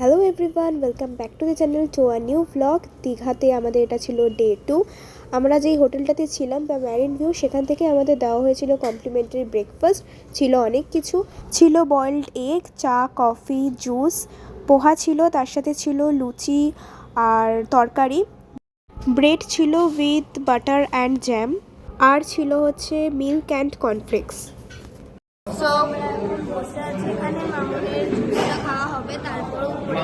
Hello everyone, welcome back to the channel to a new blog. দীঘাতে আমাদের এটা ছিল ডে 2। আমরা যেই হোটেলটাতে ছিলাম দ্য ম্যারিন ভিউ, সেখান থেকে আমাদের দেওয়া হয়েছিল কমপ্লিমেন্টারি ব্রেকফাস্ট। ছিল অনেক কিছু, ছিল বয়েলড এগ, চা, কফি, জুস, পোহা ছিল, তার সাথে ছিল লুচি আর তরকারি, ব্রেড ছিল উইথ বাটার অ্যান্ড জ্যাম, আর ছিল হচ্ছে মিল্ক অ্যান্ড কর্নফ্লেক্স। সো বসে আছে এখানে মামনের জুসটা খাওয়া হবে, তারপর উপরে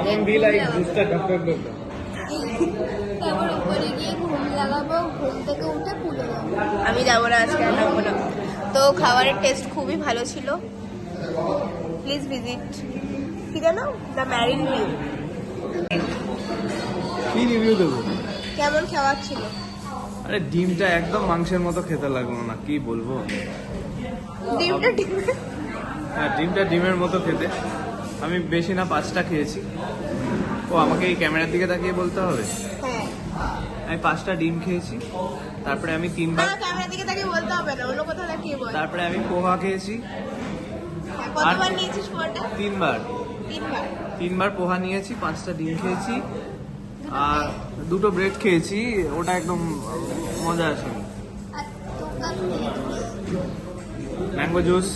গিয়ে ঘুম লাগাবো, ঘুম থেকে উঠে পুলে যাবো। আমি যাবো না আজকে, আর যাবো না। তো খাবারের টেস্ট খুবই ভালো ছিল, প্লিজ ভিজিট। কি জানো, দ্য ম্যারিন ভিউ। কি রিভিউ দেবো? কেমন খাবার ছিল? আরে ডিমটা একদম মাংসের মতো খেতে লাগলো না, কি বলবো। ডিমটা ডিমের মতো খেতে। আমি বেশি না 5টা খেয়েছি। ও আমাকে এই ক্যামেরার দিকে তাকিয়ে বলতে হবে? হ্যাঁ, আমি 5টা ডিম খেয়েছি, তারপরে আমি 3বার, ক্যামেরার দিকে তাকিয়ে বলতে হবে না, অন্য কোথাও তাকিয়ে বল। তারপরে আমি পোহা খেয়েছি। কতবার নিয়েছিস পোহাটা? 3বার। তিনবার। 3বার পোহা নিয়েছি, 5টা ডিম খেয়েছি, আর 2টো ব্রেড খেয়েছি। ওটা একদম মজা আসেনি। ম্যাঙ্গো জুস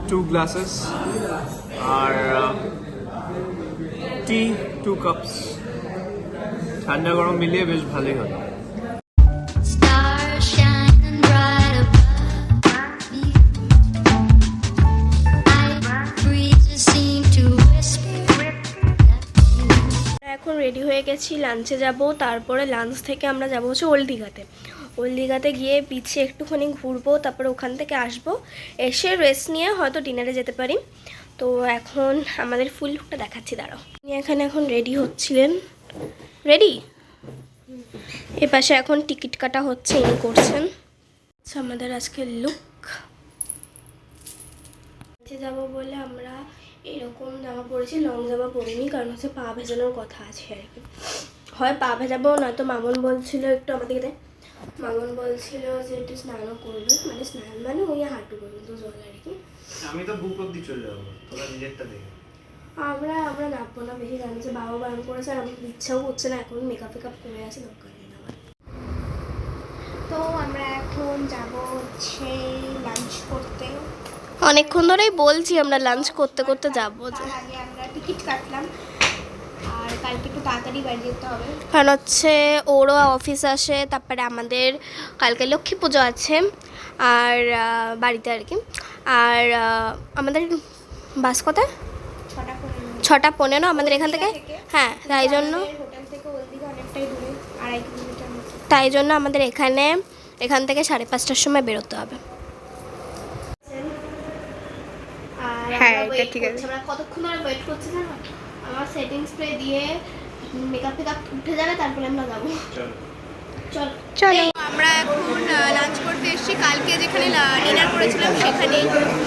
2 গ্লাসেস, আর টি 2 কাপস। ঠান্ডা গরম মিলিয়ে বেশ ভালোই হলো। Stars shining bright above me. Breezes seem to whisper. এখন রেডি হয়ে গেছি, লাঞ্চে যাব। তারপরে লাঞ্চ থেকে আমরা যাব হচ্ছে ওল্ড দীঘাতে। ওল্ড দীঘাতে গিয়ে বিচে একটুখানি ঘুরবো, তারপরে ওখান থেকে আসবো, এসে রেস্ট নিয়ে হয়তো ডিনারে যেতে পারি। তো এখন আমাদের ফুল লুকটা দেখাচ্ছি, দাঁড়াও। উনি এখানে এখন রেডি হচ্ছিলেন। রেডি, এ পাশে এখন টিকিট কাটা হচ্ছে, ইনি করছেন। আচ্ছা, আমাদের আজকে লুক। যাবো বলে আমরা এরকম জামা পরেছি, লং জামা পরিনি, কারণ হচ্ছে পা ভেজানোর কথা আছে আর কি। হয় পা ভেজাবো, নয়তো মামন বলছিল একটু আমাদের মামন বলছিল যে একটু স্নানও করবে, মানে স্নান মানে ওই হাঁটু পর্যন্ত জল আর কি। আমি তো বুক অব্দি চলে যাবো, তোরা নিজেরটা দেখে। আমরা নামবো না, বেশি জানছে, বাবা বারণ করেছে, আর আমাদের ইচ্ছাও করছে না, এখন মেকআপ ফেকআপ করে আছে, দরকার নেই আমার। তো আমরা এখন যাব হচ্ছে লাঞ্চ করতে। অনেকক্ষণ ধরেই বলছি আমরা লাঞ্চ করতে করতে যাবো। আগে আমরা টিকিট কাটলাম, আর কালকে একটু তাড়াতাড়ি বাড়ি যেতে হবে, কারণ হচ্ছে ওরও অফিস আসে, তারপরে আমাদের কালকে লক্ষ্মী পুজো আছে, আর বাড়িতে আর কি। আর আমাদের বাস কোথায়? 6:15 আমাদের এখান থেকে। হ্যাঁ, তাই জন্য হোটেল থেকে ওল্ড দীঘা অনেকটাই দূরে, 2.5 কিলোমিটার। তাই জন্য আমাদের এখান থেকে 5:30টার সময় বেরোতে হবে। হ্যাঁ, এটা ঠিক আছে। আমরা কতক্ষণ ধরে ওয়েট করছি জানো? আমার সেটিং স্প্রে দিয়ে মেকআপ ফেকআপ উঠে যাবে, তারপরে আমরা যাবো। চলো। আমরা এখন লাঞ্চ করতে এসেছি, কালকে যেখানে ডিনার করেছিলাম সেখানে,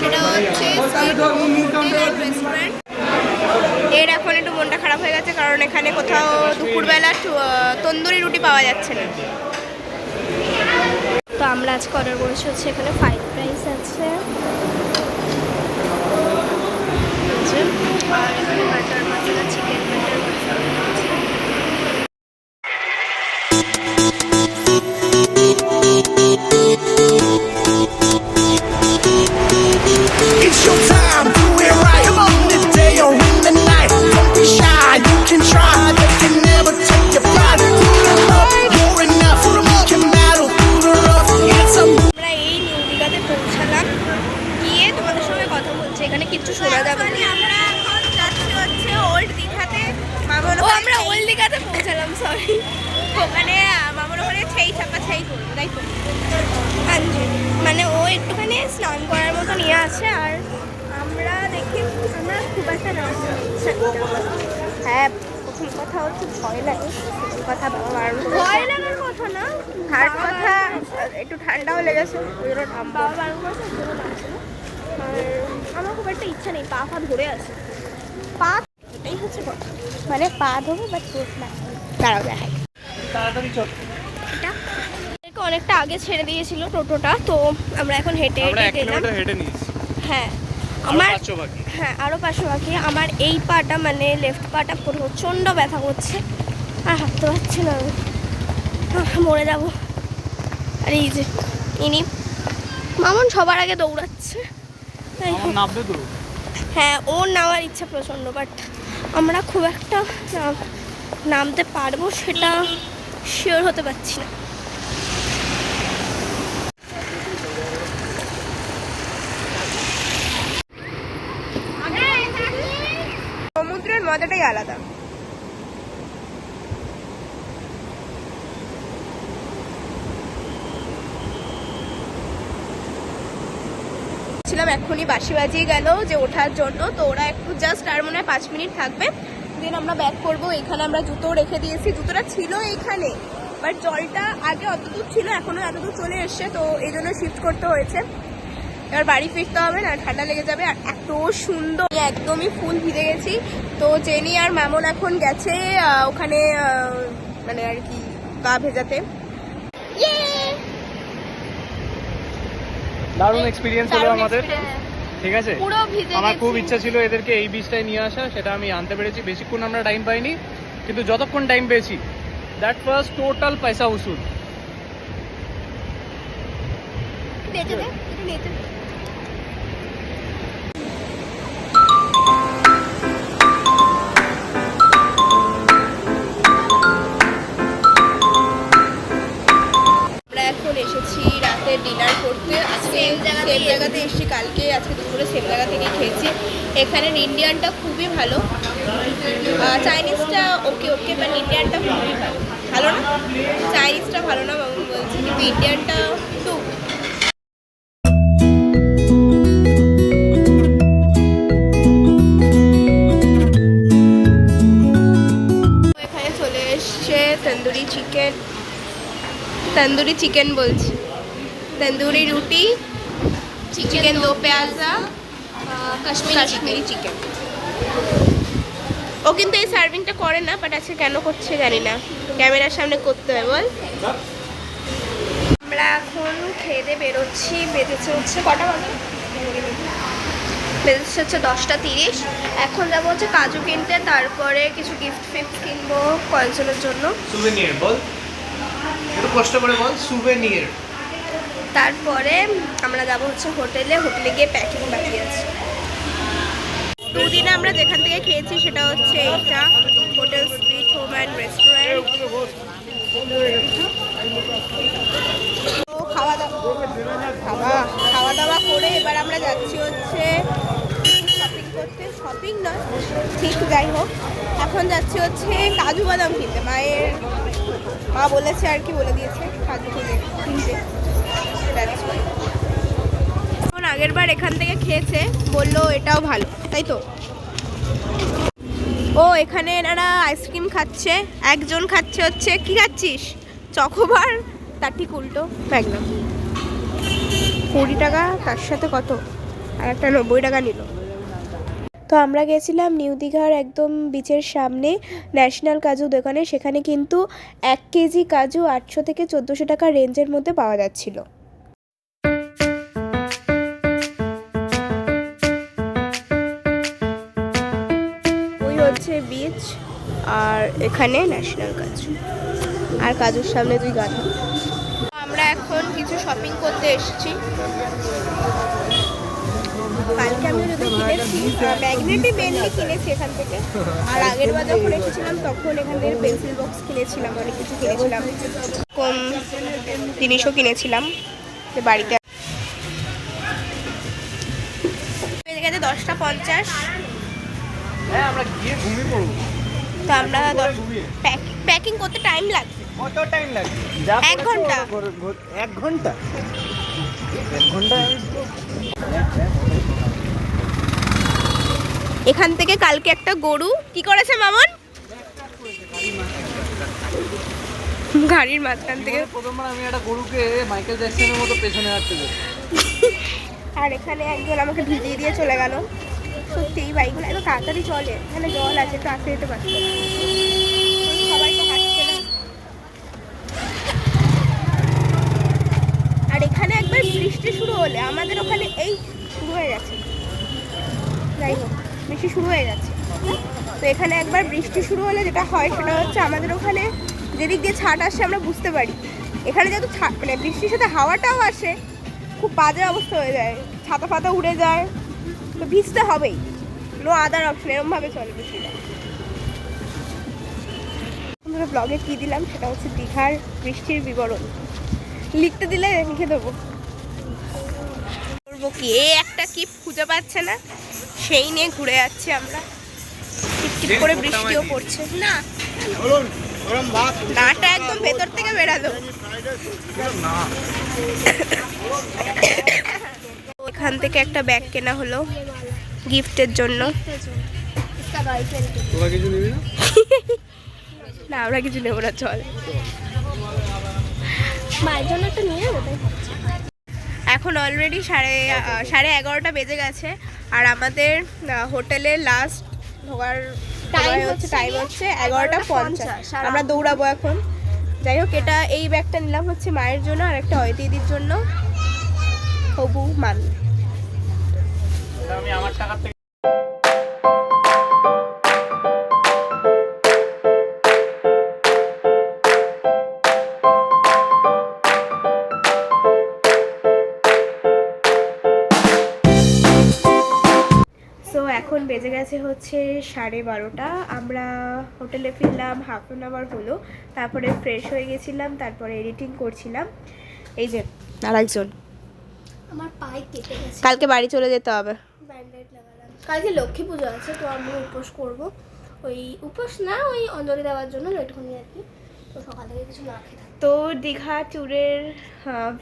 সেটা হচ্ছে রেস্টুরেন্ট। এর এখন একটু মনটা খারাপ হয়ে গেছে, কারণ এখানে কোথাও দুপুরবেলা তন্দুরি রুটি পাওয়া যাচ্ছে না। তো আমরা আজকে অর্ডার করেছি হচ্ছে এখানে ফ্রাইড রাইস আছে, আর এখানে বাটার মশলা, চিকেন বাটার মশলা আছে। It's your time, do it right. Come on, in the day or in the night. Don't be shy, you can try. They can never take your pride. You're enough, you can battle through the rough. It's a আমরা এই new দীঘাতে পৌঁছালাম, গিয়ে তোমাদের সঙ্গে কথা বলছি, এখানে কিছু শোনা যাবে না। আমরা এখন যাচ্ছি হচ্ছে ওল্ড দীঘাতে। আমরা ওল্ড দীঘাতে পৌঁছালাম, সরি। ওখানে মামার ওখানে ছাই করবো, তাই তো? মানে ও একটুখানি স্নান করার মতো নিয়ে আছে, আর আমরা খুব একটা নাম। হ্যাঁ, প্রথম কথা হচ্ছে ভয় লাগে, কথা বাবা বারণ করে। ভয় লাগার কথা না, হার্ট কথা, একটু ঠান্ডাও লেগেছে, ওই জন্য বাবা বারণ করেছে, ওই জন্য নামছে না। আর আমার খুব একটা ইচ্ছা নেই, পা ধরে আছে, এটাই হচ্ছে কথা, মানে পা ধরবো বা চোট না। দাঁড়াও দেখাই, তাড়াতাড়ি চল। এটা অনেকটা আগে ছেড়ে দিয়েছিল টোটোটা, তো আমরা এখন হেঁটে গেলাম। হেঁটে নিয়েছি। হ্যাঁ, আমার আমার 500 বাকি। হ্যাঁ আরও 500 বাকি। আমার এই পাটা মানে লেফট পাটা প্রচণ্ড ব্যথা করছে, আর হাঁটতে পারছি না আমি। মরে যাবো। আর এই যে ইনি মামন সবার আগে দৌড়াচ্ছে। তাই আমার নামবে তো। হ্যাঁ ওর নামার ইচ্ছা প্রচণ্ড, বাট আমরা খুব একটা নামতে পারবো সেটা শিওর হতে পারছি না। সমুদ্রের মজাটাই আলাদা। ছিলাম এক্ষুনি বাঁশি বাজিয়ে গেল যে ওঠার জন্য, তো ওরা একটু জাস্ট আর মনে হয় 5 মিনিট থাকবে, দেন আমরা ব্যাক করবো। এখানে আমরা জুতো রেখে দিয়েছি, জুতোটা ছিল এইখানে, বাট জলটা আগে অতদূর ছিল, এখনো এতদূর চলে এসছে, তো এই জন্য শিফট করতে হয়েছে। এবার বাড়ি ফিরতে হবে না, ঠান্ডা লেগে যাবে। আর এত সুন্দর, একদমই ফুল ভিজে গেছি। তো জেনি আর মামন এখন গেছে ওখানে মানে আর কি গা ভেজাতে। দারুণ এক্সপিরিয়েন্স হলো দারুণ আমাদের, experience। ঠিক আছে। পুরো ভিজে আমার খুব গেছি। ইচ্ছা ছিল এদেরকে এই বিচটায় নিয়ে আসা, সেটা আমি আনতে পেরেছি। বেশিক্ষণ আমরা টাইম পাইনি, কিন্তু যতক্ষণ টাইম পেয়েছি দ্যাট ওয়াজ টোটাল পয়সা উসুল। দেখে দে, একটু নিতে দে। আমরা এখন এসেছি রাতে ডিনার করতে। আজকে সেম জায়গাতে এসেছি, কালকে আজকে দুপুরে সেম জায়গা থেকে খেয়েছি। এখানের ইন্ডিয়ানটা খুবই ভালো, চাইনিজটা ওকে ওকে, বাট ইন্ডিয়ানটা খুবই ভালো। ভালো না? চাইনিজটা ভালো না বাবু বলছে, কিন্তু ইন্ডিয়ানটা একটু এখানে চলে এসছে তন্দুরি চিকেন বলছি, তন্দুরি রুটি, চিকেন দো পেঁয়াজা, কাশ্মীরি চিকেন। ও কিন্তু এই সার্ভিংটা করে না, বাট আজকে কেন করছে জানি না, ক্যামেরার সামনে করতে হয় বল। আমরা এখন খেয়ে দিয়ে বেরোচ্ছি। বেজেছে হচ্ছে কটা বাজে? বেজেছে হচ্ছে 10:30। এখন যাবো হচ্ছে কাজু কিনতে, তারপরে কিছু গিফট ফিফট কিনবো কয়েকজনের জন্য। সুভেনিয়ার বল, একটু কষ্ট করে বল, সুভেনিয়ার। তারপরে আমরা যাবো হচ্ছে হোটেলে গিয়ে প্যাকিং বাকি আছে। দুদিনে আমরা যেখান থেকে খেয়েছি সেটা হচ্ছে এইটা, hotel sweet home and restaurant. তো খাওয়া দাওয়া করে এবার আমরা যাচ্ছি হচ্ছে শপিং করতে। শপিং নয় ঠিক, যাই হোক, এখন যাচ্ছি হচ্ছে কাজু বাদাম কিনতে। মা বলেছে আর কি, বলে দিয়েছে কাজু কিনতে। এখন আগের বার এখান থেকে খেয়েছে, বললো এটাও ভালো, তাই তো। ও এখানে এনারা আইসক্রিম খাচ্ছে, একজন খাচ্ছে হচ্ছে, কি খাচ্ছিস? চকোবার, তার ঠিক উল্টো ম্যাগনাম। 20 টাকা, তার সাথে কত আর একটা 90 টাকা নিল। তো আমরা গেছিলাম নিউ দীঘার একদম বিচের সামনে ন্যাশনাল কাজু দোকানে। সেখানে কিন্তু 1 কেজি কাজু 800 থেকে 1400 টাকা রেঞ্জের মধ্যে পাওয়া যাচ্ছিল। ওই হচ্ছে বিচ, আর এখানে ন্যাশনাল কাজু, আর কাজুর সামনে 2 গাধা। আমরা এখন কিছু শপিং করতে এসেছি। কালকে আমি যদি কিনেছি ম্যাগনেটই মেনলি কিনেছি এখান থেকে, আর আগের বার যখন এসেছিলাম তখন এখান থেকে পেন্সিল বক্স কিনেছিলাম, অনেক কিছু কিনেছিলাম, কম জিনিসও কিনেছিলাম যে বাড়িতে। বেজে গেছে 10:50। হ্যাঁ আমরা গিয়ে ঘুমিয়ে পড়বো। তো আমরা প্যাকিং করতে টাইম লাগবে। কত টাইম লাগবে? 1 ঘন্টা। 1 ঘন্টা? 1 ঘন্টা? এখান থেকে কালকে একটা গরু কি করেছে মামন? গাড়ির মাঝখান থেকে। প্রথমবার আমি একটা গরুকে মাইকেল জ্যাকসনের মতো পেছনে হাঁটতে দেখি। আর এখানে একজন আমাকে ভিজিয়ে দিয়ে চলে গেল। সত্যি এই বাইকগুলো এত তাড়াতাড়ি চলে, এখানে জল আছে, একটু আসতে যেতে পারতো। সবাই তো হাঁটছে না। আর এখানে একবার বৃষ্টি শুরু হলে আমাদের ওখানে এই শুরু হয়ে গেছে, যাই হোক, বৃষ্টি শুরু হয়ে যাচ্ছে। তো এখানে একবার বৃষ্টি শুরু হলে যেটা হয় সেটা হচ্ছে আমাদের ওখানে যেদিক দিয়ে ছাট আসে আমরা বুঝতে পারি। এখানে যেহেতু মানে বৃষ্টির সাথে হাওয়াটাও আসে, খুব বাজে অবস্থা হয়ে যায়, ছাতা ফাতা উড়ে যায়, তো ভিজতে হবেই, নো আদার অপশন, এরমভাবে চলে বৃষ্টিটা। আমরা ব্লগে কী দিলাম সেটা হচ্ছে দীঘার বৃষ্টির বিবরণ, লিখতে দিলে লিখে দেবো। করবো কি, এ একটা কি খুঁজে পাচ্ছে না, সেই নিয়ে ঘুরে যাচ্ছি আমরা। টিপটিপ করে বৃষ্টিও পড়ছে না, নাটা একদম ভেতর থেকে বেরালো। এখান থেকে একটা ব্যাগ কেনা হলো গিফটের জন্য। তোরা কিছু নিবি না? না আমরা কিছু নেবো না, চল। মায়ের জন্য একটা নিয়ে ওটাই। এখন অলরেডি সাড়ে 11টা বেজে গেছে, আর আমাদের হোটেলের লাস্ট ঢোকার টাইম হচ্ছে 11:50। আমরা দৌড়াবো এখন। যাই হোক, এই ব্যাগটা নিলাম হচ্ছে মায়ের জন্য, আর একটা অয়তিদির জন্য, হবু মান। আমি আমার টাকা থেকে এখন বেজে গেছে হচ্ছে 12:30। আমরা হোটেলে ফিরলাম হাফ অ্যান আওয়ার হলো, তারপরে ফ্রেশ হয়ে গেছিলাম, তারপরে এডিটিং করছিলাম। এই যে আরেকজন, আমার পায়ে কেটে গেছে। কালকে বাড়ি চলে যেতে হবে। ব্যান্ডেড লাগালাম। কালকে লক্ষ্মী পুজো আছে, তো আমি উপোস করব। ওই উপোস না, ওই অঞ্জলি দেওয়ার জন্য একটুখানি আর কি। তো সকাল থেকে কিছু না খেয়ে থাকবো। তো দীঘা ট্যুরের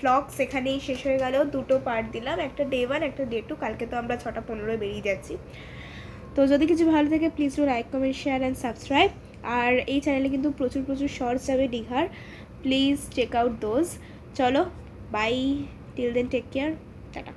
ভ্লগ সেখানেই শেষ হয়ে গেল। 2টো পার্ট দিলাম, একটা ডে 1 একটা ডে 2। কালকে তো আমরা 6:15 বেরিয়ে যাচ্ছি। তো যদি কিছু ভালো থাকে please do like, comment, share and subscribe. আর এই চ্যানেলে কিন্তু প্রচুর শর্টস যাবে দীঘার, প্লিজ চেক আউট দোজ। চলো bye, till then take care, tata.